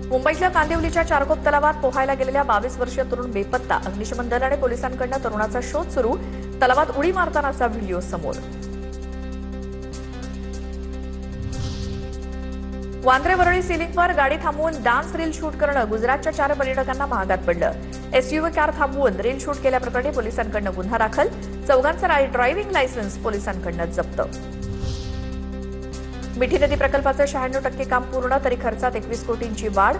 मुंबईतल्या कांदिवलीच्या चारकोप तलावात पोहायला गेलेल्या 22 वर्षीय तरुण बेपत्ता. अग्निशमन दल आणि पोलिसांकडून तरुणाचा शोध सुरू. तलावात उडी मारतानाचा व्हिडिओ समोर. वांद्रे वरळी सिलिंगवर गाडी थांबवून डान्स रील शूट करणं गुजरातच्या 4 पर्यटकांना महागात पडलं. एसयूव्ही कार थांबवून रील शूट केल्याप्रकरणी पोलिसांकडून गुन्हा दाखल. चौघांचं ड्रायव्हिंग लायसन्स पोलिसांकडून जप्त. मिठी नदी प्रकल्पाचं 96% काम पूर्ण, तरी खर्चात 21 कोटींची वाढ.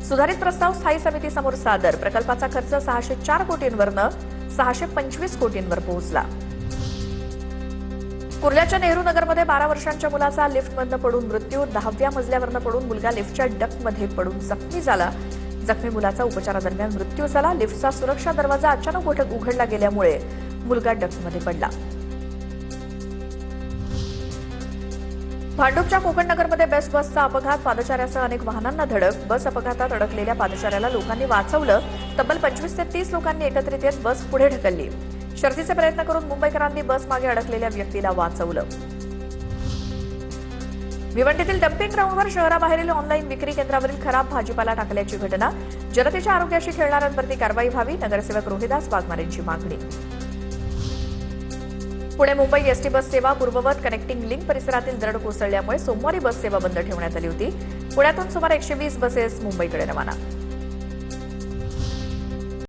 सुधारित प्रस्ताव स्थायी समितीसमोर सादर. प्रकल्पाचा खर्च 604 कोटींवरनं 625 कोटींवर पोहोचला. कुर्ल्याच्या नेहरू नगरमध्ये 12 वर्षांच्या मुलाचा लिफ्टमधनं पडून मृत्यू. 10व्या मजल्यावरनं पडून मुलगा लिफ्टच्या डक्टमध्ये पडून जखमी झाला. जखमी मुलाचा उपचारादरम्यान मृत्यू झाला. लिफ्टचा सुरक्षा दरवाजा अचानक उघडला गेल्यामुळे मुलगा डक्टमध्ये पडला. भांडूपच्या कोकणनगरमध्ये बेस्ट बसचा अपघात. पादचाऱ्यासह अनेक वाहनांना धडक. बस अपघातात अडकलेल्या पादचाऱ्याला लोकांनी वाचवलं. तब्बल 25 ते 30 लोकांनी एकत्रित येत बस पुढे ढकलली. शर्थीचे प्रयत्न करून मुंबईकरांनी बस मागे अडकलेल्या व्यक्तीला वाचवलं. भिवंडीतील डम्पिंग ग्राउंडवर शहराबाहेरील ऑनलाईन विक्री केंद्रावरील खराब भाजीपाला टाकल्याची घटना. जनतेच्या आरोग्याशी खेळणाऱ्यांवरती कारवाई व्हावी. नगरसेवक रोहिदास वाघमारेंची मागणी. पुणे मुंबई एसटी बस सेवा पूर्ववत. कनेक्टिंग लिंक परिसरातील दरड कोसळल्यामुळे सोमवारी बस सेवा बंद ठेवण्यात आली होती. पुण्यातून सुमारे 120 बसेस मुंबईकडे रवाना.